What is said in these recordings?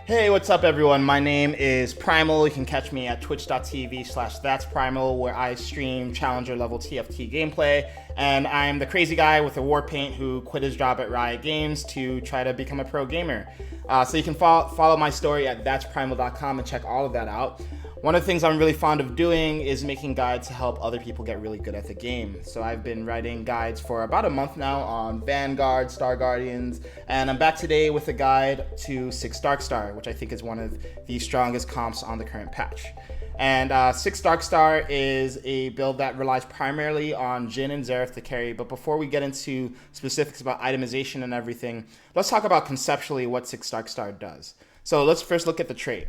Hey, what's up everyone? My name is Primal. You can catch me at twitch.tv/that'sprimal where I stream challenger level TFT gameplay. And I'm the crazy guy with a war paint who quit his job at Riot Games to try to become a pro gamer. So you can follow my story at that'sprimal.com and check all of that out. One of the things I'm really fond of doing is making guides to help other people get really good at the game. So I've been writing guides for about a month now on Vanguard, Star Guardians, and I'm back today with a guide to 6 Darkstar, which I think is one of the strongest comps on the current patch. And 6 Darkstar is a build that relies primarily on JHIN and XERATH to carry, but before we get into specifics about itemization and everything, let's talk about conceptually what 6 Darkstar does. So let's first look at the trait.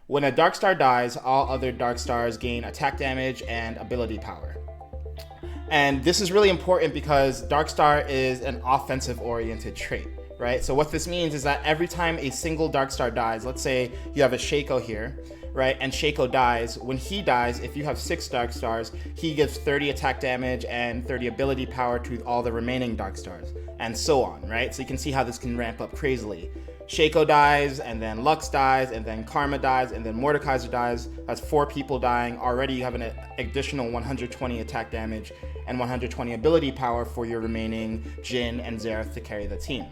When a Darkstar dies, all other Darkstars gain attack damage and ability power. And this is really important because Darkstar is an offensive-oriented trait, right? So what this means is that every time a single Darkstar dies, let's say you have a Shaco here, right? And Shaco dies. When he dies, if you have 6 Darkstars, he gives 30 attack damage and 30 ability power to all the remaining Darkstars, and so on, right? So you can see how this can ramp up crazily. Shaco dies, and then Lux dies, and then Karma dies, and then Mordekaiser dies. That's 4 people dying. Already you have an additional 120 attack damage and 120 ability power for your remaining JHIN and XERATH to carry the team.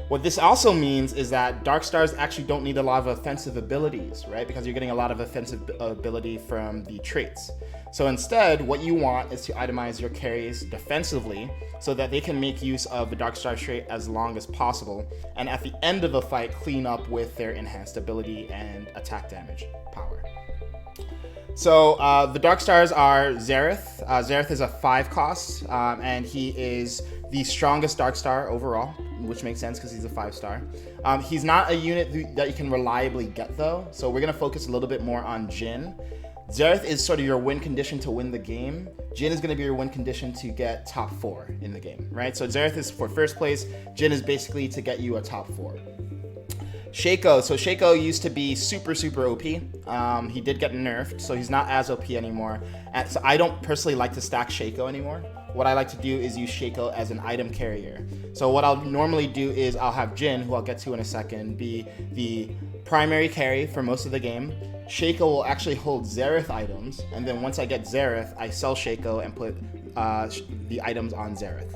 What this also means is that Darkstars actually don't need a lot of offensive abilities, right? Because you're getting a lot of offensive ability from the traits. So instead, what you want is to itemize your carries defensively so that they can make use of the Darkstar trait as long as possible, and at the end of a fight, clean up with their enhanced ability and attack damage power. So the Darkstars are XERATH. XERATH is a 5 cost, and he is the strongest Darkstar overall, which makes sense because he's a 5-star. He's not a unit that you can reliably get though, so we're gonna focus a little bit more on JHIN. XERATH is sort of your win condition to win the game. JHIN is going to be your win condition to get top 4 in the game, right? So XERATH is for first place. JHIN is basically to get you a top 4. Shaco. So Shaco used to be super OP. He did get nerfed, so he's not as OP anymore. And so I don't personally like to stack Shaco anymore. What I like to do is use Shaco as an item carrier. So what I'll normally do is I'll have JHIN, who I'll get to in a second, be the primary carry for most of the game. Shaco will actually hold XERATH items, and then once I get XERATH, I sell Shaco and put the items on XERATH.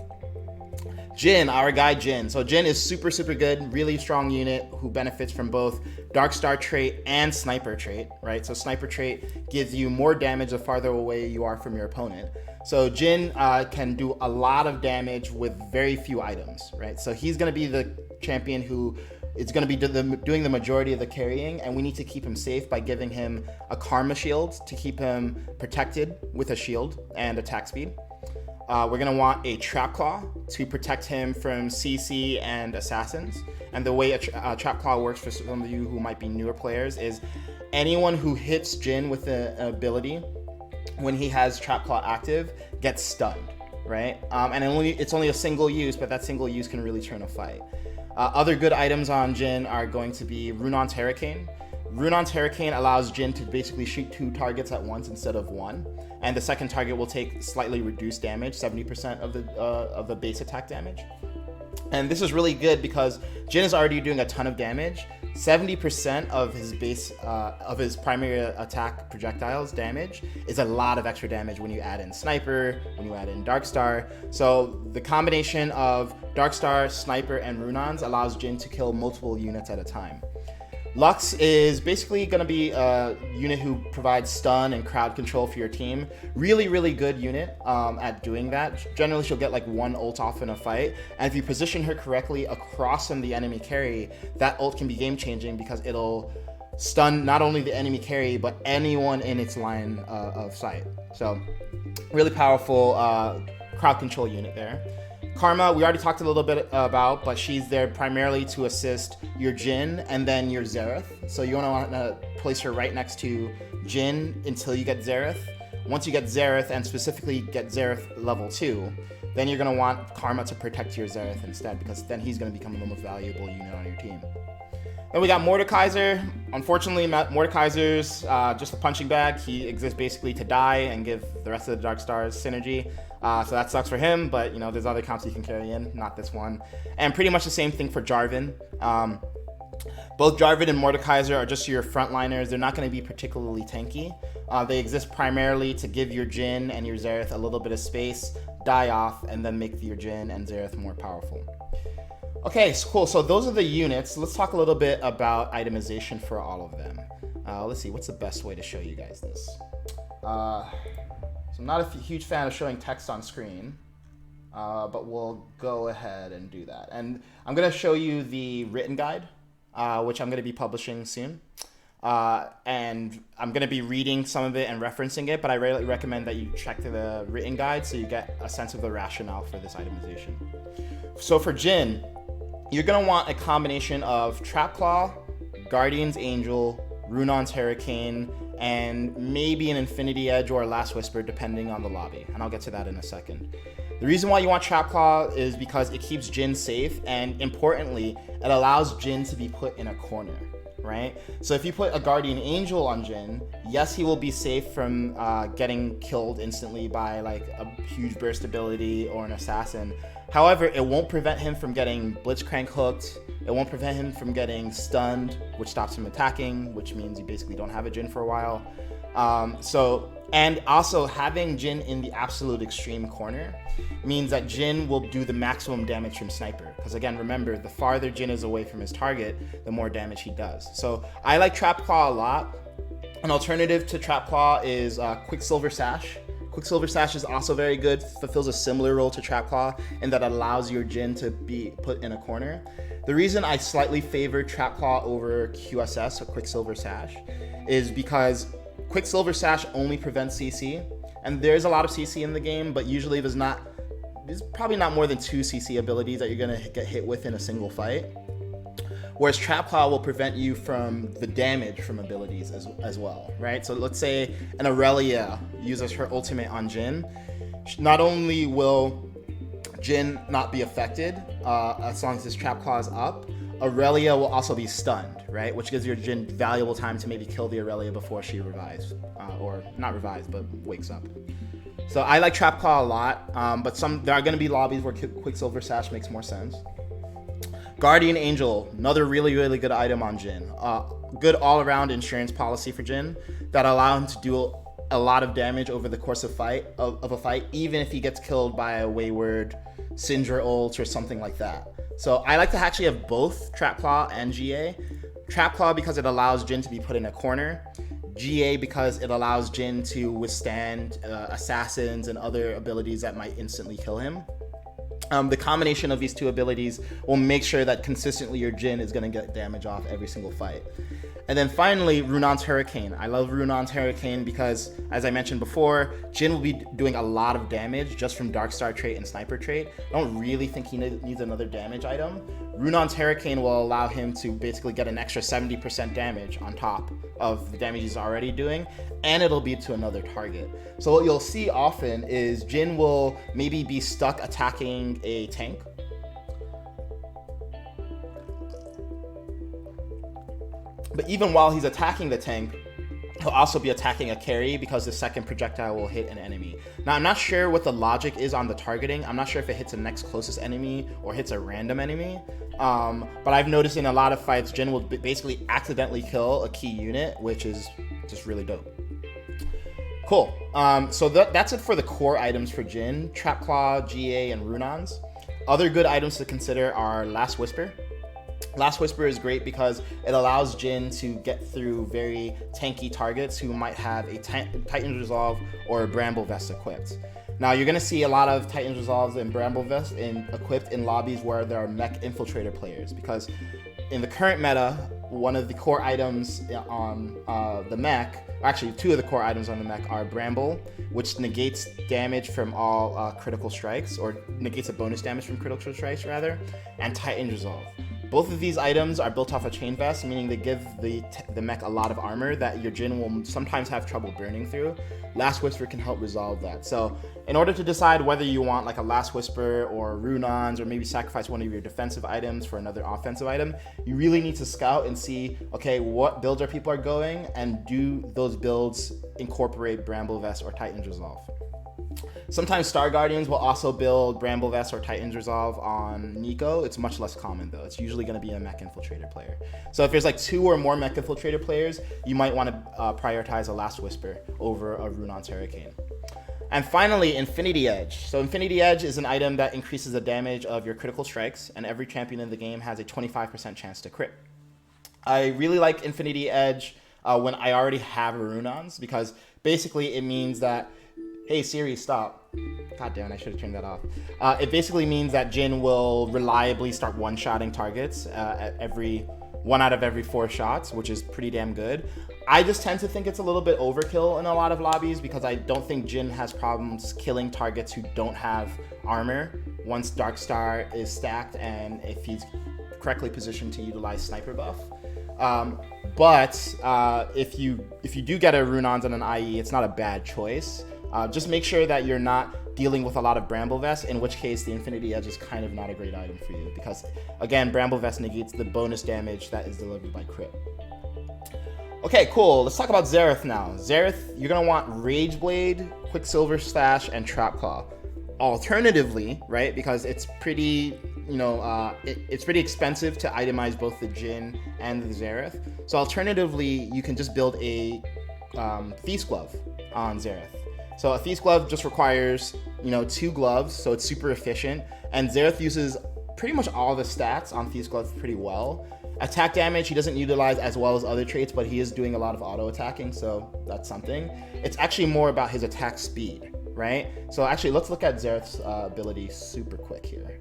JHIN, our guy JHIN. So JHIN is super good, really strong unit who benefits from both Darkstar trait and Sniper trait, right? So Sniper trait gives you more damage the farther away you are from your opponent. So JHIN can do a lot of damage with very few items, right? So he's gonna be the champion who is going to be doing the majority of the carrying, and we need to keep him safe by giving him a Karma shield to keep him protected with a shield and attack speed. We're going to want a Trap Claw to protect him from CC and assassins. And the way a Trap Claw works for some of you who might be newer players is anyone who hits JHIN with an ability when he has Trap Claw active gets stunned, right? And it's only a single use, but that single use can really turn a fight. Other good items on JHIN are going to be Runon's Hurricane. Runon's Hurricane allows JHIN to basically shoot 2 targets at once instead of 1, and the second target will take slightly reduced damage, 70% of the base attack damage. And this is really good because JHIN is already doing a ton of damage. 70% of his base, of his primary attack projectiles damage is a lot of extra damage when you add in Sniper, when you add in Darkstar. So the combination of Darkstar, Sniper, and Runons allows JHIN to kill multiple units at a time. Lux is basically going to be a unit who provides stun and crowd control for your team. Really good unit at doing that. Generally, she'll get like 1 ult off in a fight, and if you position her correctly across from the enemy carry, that ult can be game changing because it'll stun not only the enemy carry, but anyone in its line of sight. So really powerful crowd control unit there. Karma, we already talked a little bit about, but she's there primarily to assist your JHIN and then your XERATH. So you want to place her right next to JHIN until you get XERATH. Once you get XERATH, and specifically get XERATH level 2, then you're going to want Karma to protect your XERATH instead, because then he's going to become the most valuable unit on your team. Then we got Mordekaiser. Unfortunately, Mordekaiser's just a punching bag. He exists basically to die and give the rest of the Darkstars synergy. So that sucks for him, but you know, there's other comps you can carry in, not this one. And pretty much the same thing for Jarvan. Both Jarvan and Mordekaiser are just your frontliners. They're not going to be particularly tanky. They exist primarily to give your Jhin and your Xerath a little bit of space, die off, and then make your Jhin and Xerath more powerful. Okay, so cool. So those are the units. Let's talk a little bit about itemization for all of them. Let's see, what's the best way to show you guys this? So I'm not a huge fan of showing text on screen, but we'll go ahead and do that. And I'm going to show you the written guide, which I'm going to be publishing soon. And I'm going to be reading some of it and referencing it, but I really recommend that you check the written guide so you get a sense of the rationale for this itemization. So for Jhin, you're going to want a combination of Trap Claw, Guardian's Angel, Runon's Hurricane, and maybe an Infinity Edge or a Last Whisper, depending on the lobby. And I'll get to that in a second. The reason why you want Trap Claw is because it keeps Jhin safe, and importantly, it allows Jhin to be put in a corner, right? So if you put a Guardian Angel on Jhin, yes, he will be safe from getting killed instantly by like a huge burst ability or an assassin. However, it won't prevent him from getting Blitzcrank hooked. It won't prevent him from getting stunned, which stops him attacking, which means you basically don't have a Jhin for a while. And also having Jhin in the absolute extreme corner means that Jhin will do the maximum damage from Sniper. Because again, remember, the farther Jhin is away from his target, the more damage he does. So I like Trap Claw a lot. An alternative to Trap Claw is Quicksilver Sash. Quicksilver Sash is also very good, fulfills a similar role to Trap Claw in that it allows your Jhin to be put in a corner. The reason I slightly favor Trap Claw over QSS, or Quicksilver Sash, is because Quicksilver Sash only prevents CC, and there's a lot of CC in the game, but usually there's probably not more than 2 CC abilities that you're gonna get hit with in a single fight. Whereas Trap Claw will prevent you from the damage from abilities as well, right? So let's say an Aurelia uses her ultimate on Jhin. Not only will Jhin not be affected as long as his Trap Claw is up, Aurelia will also be stunned, right? Which gives your Jhin valuable time to maybe kill the Aurelia before she revives, or not revives, but wakes up. So I like Trap Claw a lot, but there are going to be lobbies where Quicksilver Sash makes more sense. Guardian Angel, another really, really good item on Jhin. Good all-around insurance policy for Jhin that allow him to do a lot of damage over the course of a fight, even if he gets killed by a wayward Syndra ult or something like that. So I like to actually have both Trap Claw and GA. Trap Claw because it allows Jhin to be put in a corner. GA because it allows Jhin to withstand assassins and other abilities that might instantly kill him. The combination of these two abilities will make sure that consistently your Jhin is going to get damage off every single fight. And then finally, Runon's Hurricane. I love Runon's Hurricane because, as I mentioned before, Jhin will be doing a lot of damage just from Darkstar trait and Sniper trait. I don't really think he needs another damage item. Runon's Hurricane will allow him to basically get an extra 70% damage on top of the damage he's already doing, and it'll be to another target. So what you'll see often is Jhin will maybe be stuck attacking a tank, but even while he's attacking the tank, he'll also be attacking a carry because the second projectile will hit an enemy. Now, I'm not sure what the logic is on the targeting. I'm not sure if it hits the next closest enemy or hits a random enemy. But I've noticed in a lot of fights, Jhin will basically accidentally kill a key unit, which is just really dope. Cool. So that's it for the core items for Jhin: Trap Claw, GA, and Runons. Other good items to consider are Last Whisper. Last Whisper is great because it allows Jhin to get through very tanky targets who might have a Titan's Resolve or a Bramble Vest equipped. Now, you're going to see a lot of Titan's Resolves and Bramble Vest equipped in lobbies where there are mech infiltrator players, because in the current meta, one of the core items on the mech, actually 2 of the core items on the mech are Bramble, which negates damage from all critical strikes, or negates a bonus damage from critical strikes rather, and Titan's Resolve. Both of these items are built off a Chain Vest, meaning they give the mech a lot of armor that your Jhin will sometimes have trouble burning through. Last Whisper can help resolve that. So in order to decide whether you want like a Last Whisper or Runons, or maybe sacrifice one of your defensive items for another offensive item, you really need to scout and see, okay, what builds are people going, and do those builds incorporate Bramble Vest or Titan's Resolve. Sometimes Star Guardians will also build Bramble Vest or Titan's Resolve on Nico. It's much less common though. It's usually going to be a Mech Infiltrator player. So if there's like 2 or more Mech Infiltrator players, you might want to prioritize a Last Whisper over a Runon's Hurricane. And finally, Infinity Edge. So Infinity Edge is an item that increases the damage of your critical strikes, and every champion in the game has a 25% chance to crit. I really like Infinity Edge when I already have Runons, because basically it means that, hey Siri, stop. God damn it, I should have turned that off. It basically means that JHIN will reliably start one-shotting targets at 1 out of every 4 shots, which is pretty damn good. I just tend to think it's a little bit overkill in a lot of lobbies because I don't think JHIN has problems killing targets who don't have armor once Darkstar is stacked and if he's correctly positioned to utilize sniper buff. But if you do get a Runons on an IE, it's not a bad choice. Just make sure that you're not dealing with a lot of Bramble Vest, in which case the Infinity Edge is kind of not a great item for you because, again, Bramble Vest negates the bonus damage that is delivered by crit. Okay, cool. Let's talk about Xerath now. Xerath, you're going to want Rage Blade, Quicksilver Slash, and Trap Claw. Alternatively, right, because it's pretty, it's pretty expensive to itemize both the JHIN and the Xerath. So alternatively, you can just build a Thief's Glove on Xerath. So a Thief's Glove just requires, 2 gloves, so it's super efficient. And Xerath uses pretty much all the stats on Thief's Glove pretty well. Attack damage, he doesn't utilize as well as other traits, but he is doing a lot of auto attacking, so that's something. It's actually more about his attack speed, right? So actually, let's look at Xerath's ability super quick here.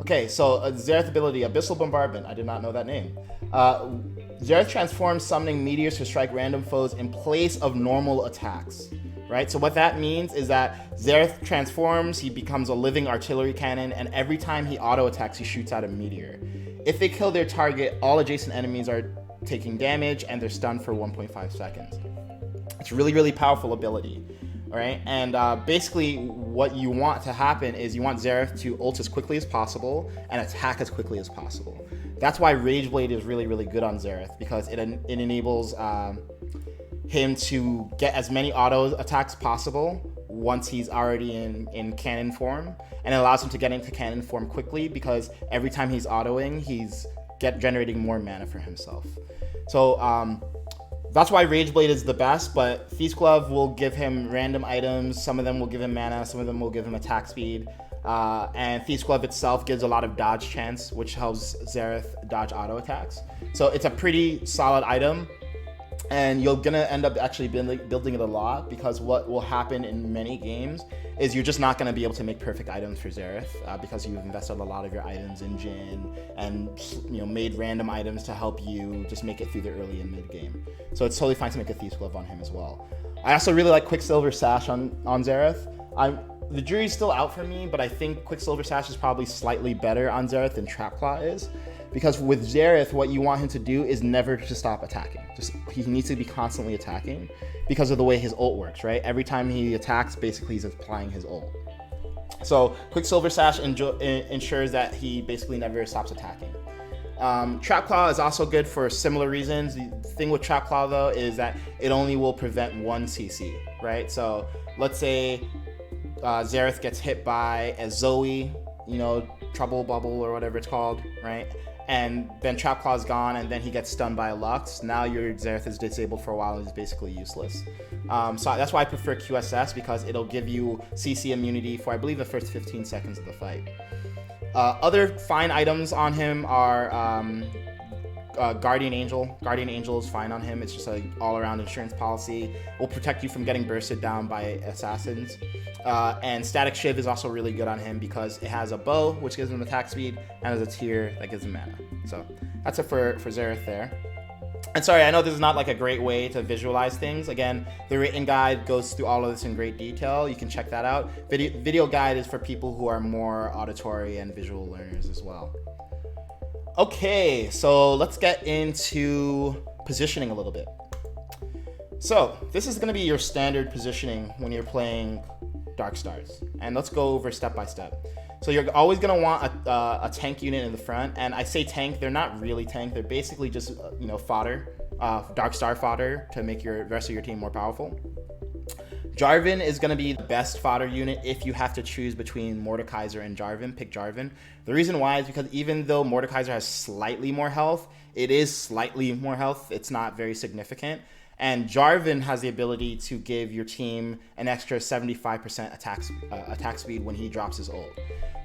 Okay, so Xerath ability, Abyssal Bombardment. I did not know that name. Xerath transforms summoning meteors to strike random foes in place of normal attacks, right? So what that means is that Xerath transforms, he becomes a living artillery cannon, and every time he auto attacks, he shoots out a meteor. If they kill their target, all adjacent enemies are taking damage and they're stunned for 1.5 seconds. It's a really, really powerful ability. All right, and basically what you want to happen is you want Xerath to ult as quickly as possible and attack as quickly as possible. That's why Rage Blade is really, really good on Xerath, because it enables him to get as many auto attacks possible once he's already in cannon form, and it allows him to get into cannon form quickly because every time he's autoing, he's generating more mana for himself. So that's why Rage Blade is the best, but Thief's Glove will give him random items. Some of them will give him mana, some of them will give him attack speed. And Thief's Glove itself gives a lot of dodge chance, which helps Xerath dodge auto attacks. So it's a pretty solid item, and you're gonna end up actually building it a lot, because what will happen in many games is you're just not gonna be able to make perfect items for Xerath because you've invested a lot of your items in JHIN and made random items to help you just make it through the early and mid game. So it's totally fine to make a Thief's Glove on him as well. I also really like Quicksilver Sash on Xerath. The jury's still out for me, but I think Quicksilver Sash is probably slightly better on Xerath than Trap Claw is. Because with Xerath, what you want him to do is never to stop attacking. He needs to be constantly attacking because of the way his ult works, right? Every time he attacks, basically he's applying his ult. So Quicksilver Sash ensures that he basically never stops attacking. Trap Claw is also good for similar reasons. The thing with Trap Claw though is that it only will prevent 1 CC, right? So let's say Xerath gets hit by a Zoe, Trouble Bubble or whatever it's called, right? And then Trap Claw's gone, and then he gets stunned by a Lux. Now your Xerath is disabled for a while and is basically useless. So that's why I prefer QSS, because it'll give you CC immunity for, I believe, the first 15 seconds of the fight. Other fine items on him are Guardian Angel. Guardian Angel is fine on him. It's just an all-around insurance policy. It will protect you from getting bursted down by assassins. And Static Shiv is also really good on him because it has a bow, which gives him attack speed, and has a tier that gives him mana. So that's it for Xerath there. And sorry, I know this is not like a great way to visualize things. Again, the written guide goes through all of this in great detail. You can check that out. Video guide is for people who are more auditory and visual learners as well. Okay, so let's get into positioning a little bit. So this is going to be your standard positioning when you're playing Dark Stars, and let's go over step by step. So you're always going to want a tank unit in the front, and I say tank, they're not really tank, they're basically just fodder, Dark Star fodder to make the rest of your team more powerful. Jarvan is going to be the best fodder unit if you have to choose between Mordekaiser and Jarvan. Pick Jarvan. The reason why is because even though Mordekaiser has slightly more health, it is slightly more health. It's not very significant. And Jarvan has the ability to give your team an extra 75% attack speed when he drops his ult.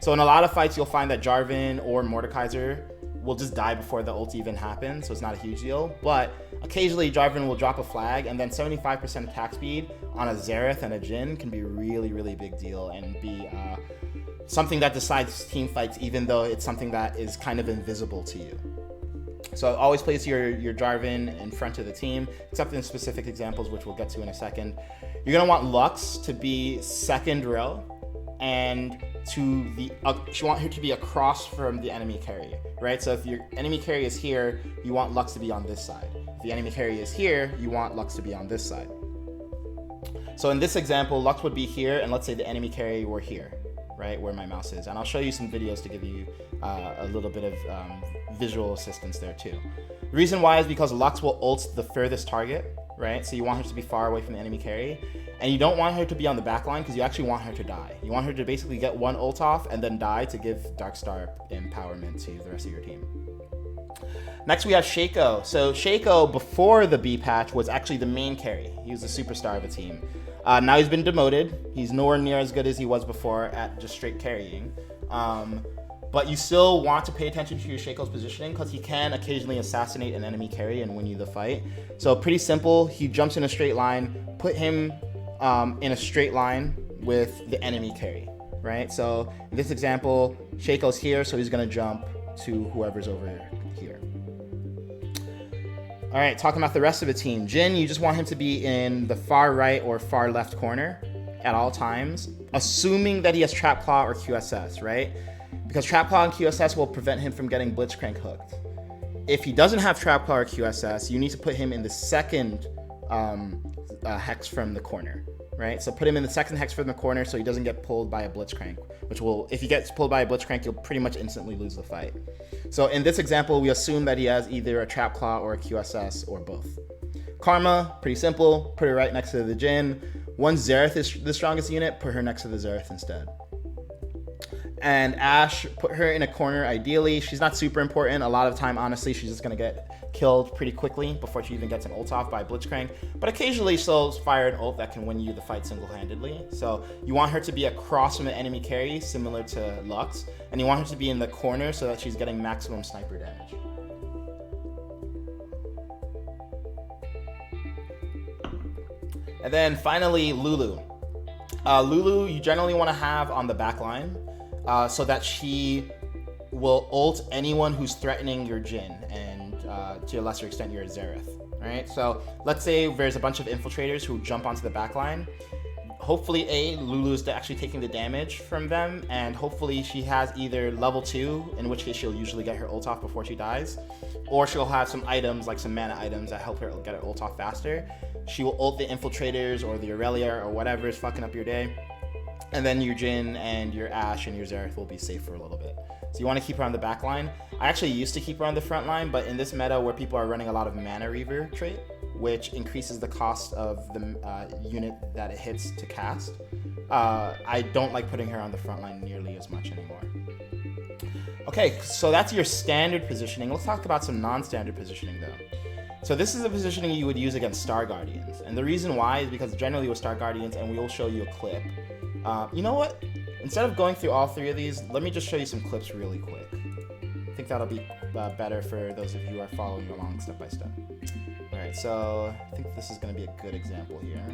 So in a lot of fights, you'll find that Jarvan or Mordekaiser will just die before the ult even happens, so it's not a huge deal. But occasionally, Jarvan will drop a flag, and then 75% attack speed on a Xerath and a JHIN can be a really, really big deal and be something that decides team fights, even though it's something that is kind of invisible to you. So always place your Jarvan in front of the team, except in specific examples, which we'll get to in a second. You're gonna want Lux to be second row, and you want her to be across from the enemy carry, right? So if your enemy carry is here, you want Lux to be on this side. If the enemy carry is here, you want Lux to be on this side. So in this example, Lux would be here, and let's say the enemy carry were here, right, where my mouse is. And I'll show you some videos to give you a little bit of visual assistance there too. The reason why is because Lux will ult the furthest target, right? So you want her to be far away from the enemy carry, and you don't want her to be on the back line because you actually want her to die. You want her to basically get one ult off and then die to give Darkstar empowerment to the rest of your team. Next we have Shaco. So Shaco, before the B patch, was actually the main carry. He was the superstar of the team. Now he's been demoted. He's nowhere near as good as he was before at just straight carrying. But you still want to pay attention to your Shaco's positioning because he can occasionally assassinate an enemy carry and win you the fight. So pretty simple. He jumps in a straight line. Put him in a straight line with the enemy carry, right? So in this example, Shaco's here, so he's going to jump to whoever's over here. All right, talking about the rest of the team. JHIN, you just want him to be in the far right or far left corner at all times, assuming that he has Trap Claw or QSS, right? Because Trap Claw and QSS will prevent him from getting Blitzcrank hooked. If he doesn't have Trap Claw or QSS, you need to put him in the second hex from the corner, right? So put him in the second hex from the corner so he doesn't get pulled by a Blitzcrank, which will, if he gets pulled by a Blitzcrank, you'll pretty much instantly lose the fight. So in this example, we assume that he has either a Trap Claw or a QSS or both. Karma, pretty simple, put her right next to the JHIN. Once Xerath is the strongest unit, put her next to the Xerath instead. And Ashe, put her in a corner ideally. She's not super important. A lot of time, honestly, she's just gonna get killed pretty quickly before she even gets an ult off by Blitzcrank. But occasionally she'll fire an ult that can win you the fight single-handedly. So you want her to be across from an enemy carry, similar to Lux. And you want her to be in the corner so that she's getting maximum sniper damage. And then finally, Lulu. Lulu, you generally want to have on the back line so that she will ult anyone who's threatening your JHIN and to a lesser extent your Xerath. Right? So let's say there's a bunch of infiltrators who jump onto the back line. Hopefully, Lulu is actually taking the damage from them, and hopefully she has either level 2, in which case she'll usually get her ult off before she dies, or she'll have some items, like some mana items, that help her get her ult off faster. She will ult the infiltrators or the Aurelia or whatever is fucking up your day, and then your JHIN and your Ashe and your Xerath will be safe for a little bit. So you want to keep her on the back line. I actually used to keep her on the front line, but in this meta where people are running a lot of Mana Reaver trait, which increases the cost of the unit that it hits to cast, I don't like putting her on the front line nearly as much anymore. Okay, so that's your standard positioning. Let's talk about some non-standard positioning though. So this is a positioning you would use against Star Guardians. And the reason why is because generally with Star Guardians, and we will show you a clip. You know what? Instead of going through all three of these, let me just show you some clips really quick. I think that'll be better for those of you who are following along step by step. All right, so I think this is going to be a good example here.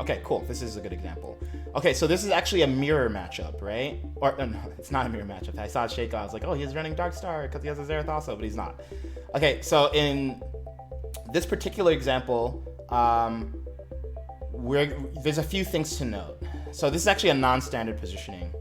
Okay, cool. This is a good example. Okay, so this is actually a mirror matchup, right? Or no, it's not a mirror matchup. I saw Shaco. I was like, oh, he's running Darkstar because he has a Xerath also, but he's not. Okay, so in this particular example, there's a few things to note. So this is actually a non-standard positioning.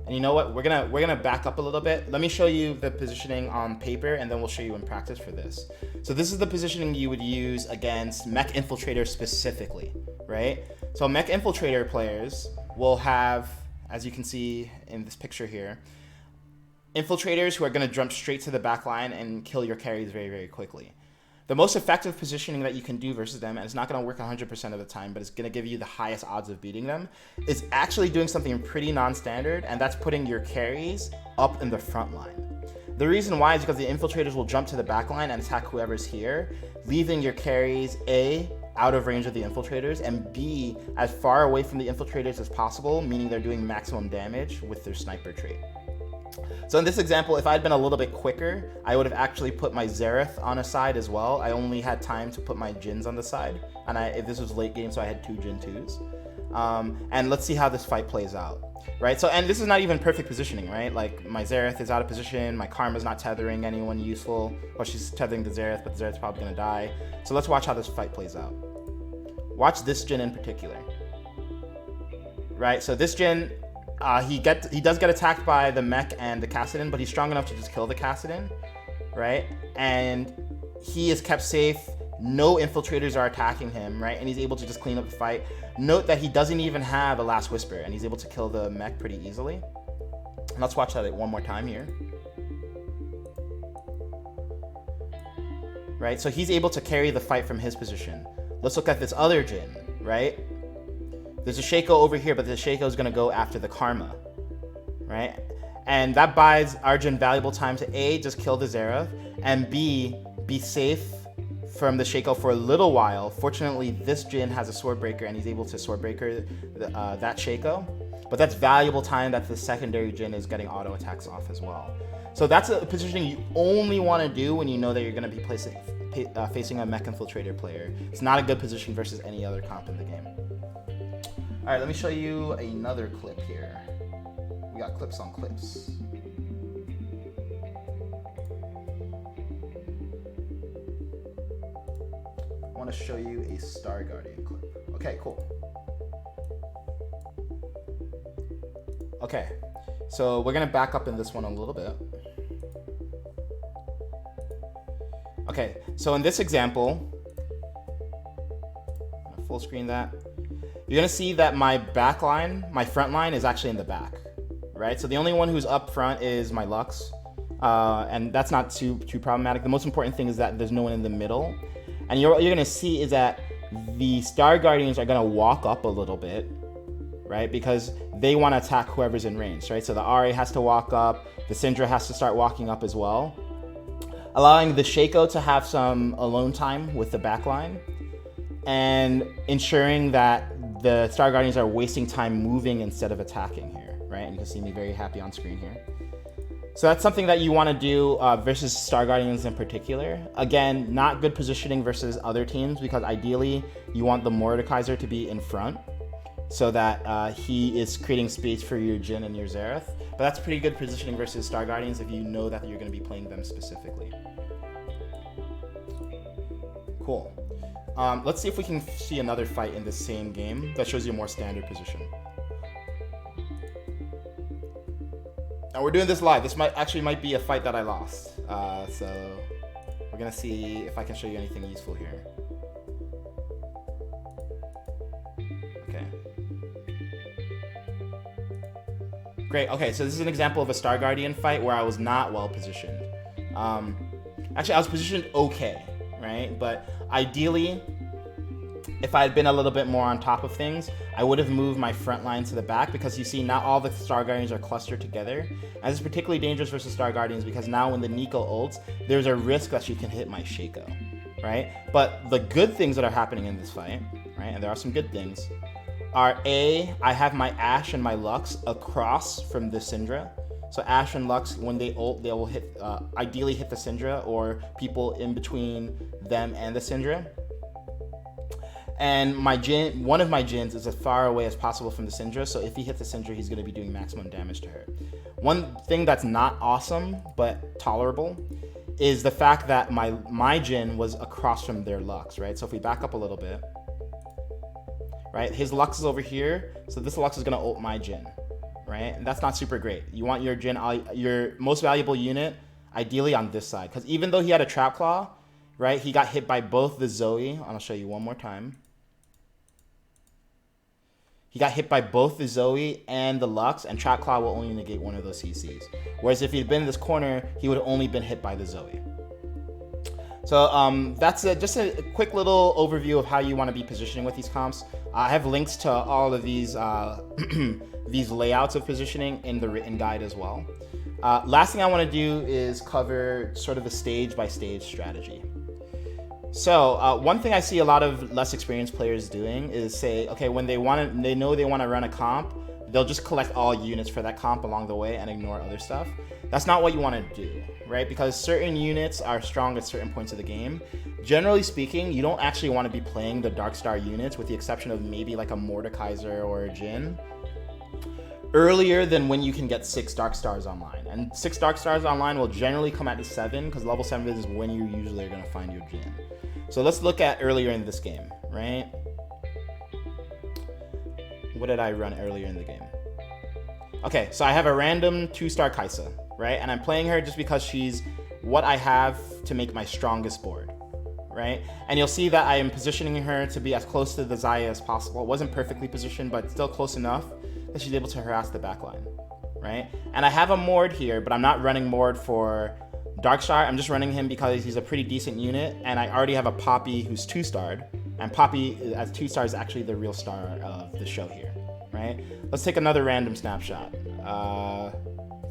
And you know what? We're gonna back up a little bit. Let me show you the positioning on paper, and then we'll show you in practice for this. So this is the positioning you would use against Mech Infiltrator specifically, right? So Mech Infiltrator players will have, as you can see in this picture here, infiltrators who are gonna jump straight to the back line and kill your carries very, very quickly. The most effective positioning that you can do versus them, and it's not going to work 100% of the time, but it's going to give you the highest odds of beating them, is actually doing something pretty non-standard, and that's putting your carries up in the front line. The reason why is because the infiltrators will jump to the back line and attack whoever's here, leaving your carries A, out of range of the infiltrators, and B, as far away from the infiltrators as possible, meaning they're doing maximum damage with their sniper trait. So in this example, if I'd been a little bit quicker, I would have actually put my Xerath on a side as well. I only had time to put my Jins on the side, and if this was late game, so I had 2 Jin 2s. And let's see how this fight plays out, right? So, and this is not even perfect positioning, right? Like, my Xerath is out of position, my Karma's not tethering anyone useful. Well, she's tethering the Xerath, but the Xerath's probably gonna die. So let's watch how this fight plays out. Watch this Jin in particular, right? So this Jin, he does get attacked by the mech and the Kassadin, but he's strong enough to just kill the Kassadin, right? And he is kept safe. No infiltrators are attacking him, right? And he's able to just clean up the fight. Note that he doesn't even have a Last Whisper, and he's able to kill the mech pretty easily. And let's watch that one more time here. Right, so he's able to carry the fight from his position. Let's look at this other Jin, right? There's a Shaco over here, but the Shaco is going to go after the Karma, right? And that buys our Jin valuable time to A, just kill the Xerath, and B, be safe from the Shaco for a little while. Fortunately, this Jin has a Swordbreaker, and he's able to Swordbreaker that Shaco. But that's valuable time that the secondary Jin is getting auto attacks off as well. So that's a positioning you only want to do when you know that you're going to be facing a mech infiltrator player. It's not a good position versus any other comp in the game. All right, let me show you another clip here. We got clips on clips. I want to show you a Star Guardian clip. Okay, cool. Okay, so we're gonna back up in this one a little bit. Okay, so in this example, I'm gonna full screen that. You're gonna see that my back line, my front line is actually in the back, right? So the only one who's up front is my Lux, and that's not too problematic. The most important thing is that there's no one in the middle. And what you're gonna see is that the Star Guardians are gonna walk up a little bit, right? Because they wanna attack whoever's in range, right? So the RA has to walk up, the Syndra has to start walking up as well, allowing the Shaco to have some alone time with the backline, and ensuring that the Star Guardians are wasting time moving instead of attacking here, right? And you can see me very happy on screen here. So that's something that you want to do versus Star Guardians in particular. Again, not good positioning versus other teams, because ideally you want the Mordekaiser to be in front so that he is creating space for your Jhin and your Xerath. But that's pretty good positioning versus Star Guardians if you know that you're going to be playing them specifically. Cool. Let's see if we can see another fight in the same game that shows you a more standard position. Now we're doing this live. This might be a fight that I lost. So we're gonna see if I can show you anything useful here. Okay. Great. Okay, so this is an example of a Star Guardian fight where I was not well positioned. Actually, I was positioned okay, right? But ideally, if I had been a little bit more on top of things, I would have moved my front line to the back, because you see now all the Star Guardians are clustered together. And this is particularly dangerous versus Star Guardians because now when the Nico ults, there's a risk that she can hit my Shaco, right? But the good things that are happening in this fight, right, and there are some good things, are A, I have my Ashe and my Lux across from the Syndra. So Ashe and Lux, when they ult, they will hit, ideally hit the Syndra or people in between them and the Syndra. And my Jhin, one of my Jins is as far away as possible from the Syndra, so if he hits the Syndra, he's going to be doing maximum damage to her. One thing that's not awesome, but tolerable, is the fact that my Jhin was across from their Lux, right? So if we back up a little bit, right? His Lux is over here, so this Lux is going to ult my Jhin, right? And that's not super great. You want your Jhin, your most valuable unit, ideally on this side, because even though he had a Trap Claw, right, he got hit by both the Zoe, and I'll show you one more time. He got hit by both the Zoe and the Lux, and Trap Claw will only negate one of those CCs. Whereas if he'd been in this corner, he would have only been hit by the Zoe. So that's just a quick little overview of how you want to be positioning with these comps. I have links to all of these these layouts of positioning in the written guide as well. Last thing I want to do is cover sort of a stage by stage strategy. So one thing I see a lot of less experienced players doing is say, okay, when they know they want to run a comp, they'll just collect all units for that comp along the way and ignore other stuff. That's not what you want to do, right? Because certain units are strong at certain points of the game. Generally speaking, you don't actually want to be playing the Darkstar units, with the exception of maybe like a Mordekaiser or a JHIN, earlier than when you can get 6 Darkstars online. And 6 Darkstars online will generally come at the 7, because level 7 is when you usually are going to find your JHIN. So let's look at earlier in this game, right? What did I run earlier in the game? Okay, so I have a random 2-star Kaisa, right? And I'm playing her just because she's what I have to make my strongest board, right? And you'll see that I am positioning her to be as close to the Xayah as possible. It wasn't perfectly positioned, but still close enough that she's able to harass the backline, right? And I have a Mord here, but I'm not running Mord for Darkstar. I'm just running him because he's a pretty decent unit, and I already have a Poppy who's 2-starred, and Poppy as 2-star is actually the real star of the show here, right? Let's take another random snapshot.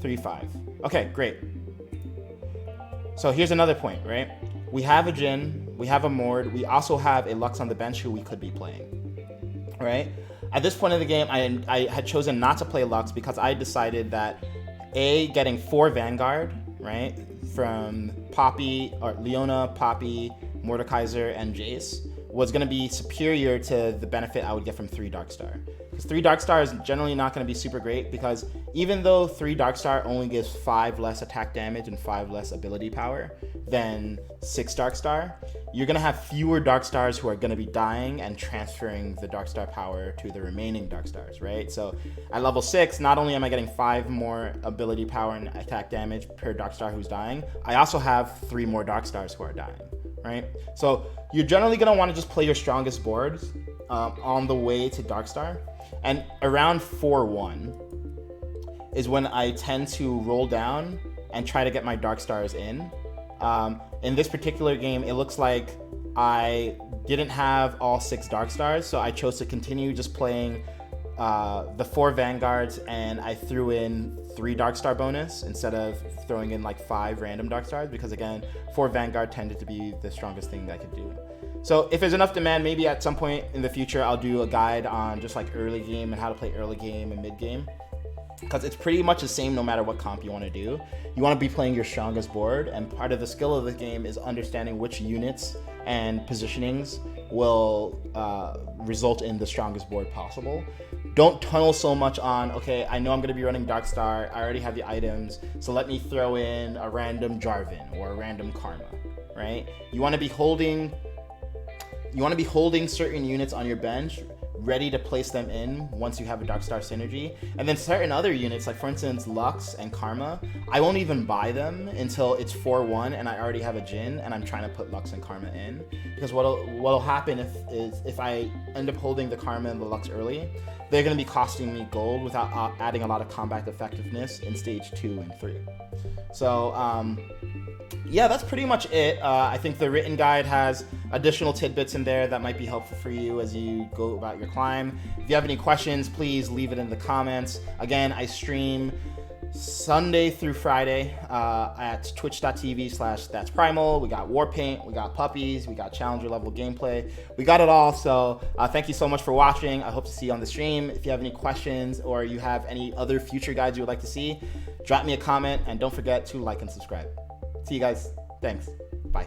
3-5. Okay, great. So here's another point, right? We have a JHIN, we have a Mord, we also have a Lux on the bench who we could be playing, right? At this point in the game, I had chosen not to play Lux because I decided that getting 4 Vanguard, right, from Poppy, or Leona, Poppy, Mordekaiser, and Jace was going to be superior to the benefit I would get from 3 Darkstar. Because 3 Darkstar is generally not going to be super great, because even though 3 Darkstar only gives 5 less attack damage and 5 less ability power than 6 Darkstar, you're going to have fewer Darkstars who are going to be dying and transferring the Darkstar power to the remaining Darkstars, right? So at level 6, not only am I getting 5 more ability power and attack damage per Darkstar who's dying, I also have 3 more Darkstars who are dying, right? So you're generally going to want to just play your strongest boards on the way to Darkstar. And around 4-1 is when I tend to roll down and try to get my Darkstars in. In this particular game, it looks like I didn't have all 6 Darkstars, so I chose to continue just playing the 4 Vanguards, and I threw in 3 Darkstar bonus instead of throwing in like 5 random Darkstars, because again, 4 Vanguard tended to be the strongest thing that I could do. So if there's enough demand, maybe at some point in the future, I'll do a guide on just like early game and how to play early game and mid game, because it's pretty much the same no matter what comp you want to do. You want to be playing your strongest board, and part of the skill of the game is understanding which units and positionings will result in the strongest board possible. Don't tunnel so much on, okay, I know I'm going to be running Darkstar, I already have the items, so let me throw in a random Jarvan or a random Karma, right? You want to be holding certain units on your bench, ready to place them in once you have a Darkstar synergy. And then certain other units, like for instance Lux and Karma, I won't even buy them until it's 4-1 and I already have a JHIN and I'm trying to put Lux and Karma in. Because what'll happen if I end up holding the Karma and the Lux early, they're going to be costing me gold without adding a lot of combat effectiveness in stage 2 and 3. So yeah, that's pretty much it. I think the written guide has additional tidbits in there that might be helpful for you as you go about your climb. If you have any questions, please leave it in the comments. Again, I stream Sunday through Friday at twitch.tv/that'sprimal. We got Warpaint, we got puppies, we got challenger level gameplay. We got it all. So thank you so much for watching. I hope to see you on the stream. If you have any questions or you have any other future guides you would like to see, drop me a comment, and don't forget to like and subscribe. See you guys. Thanks. Bye.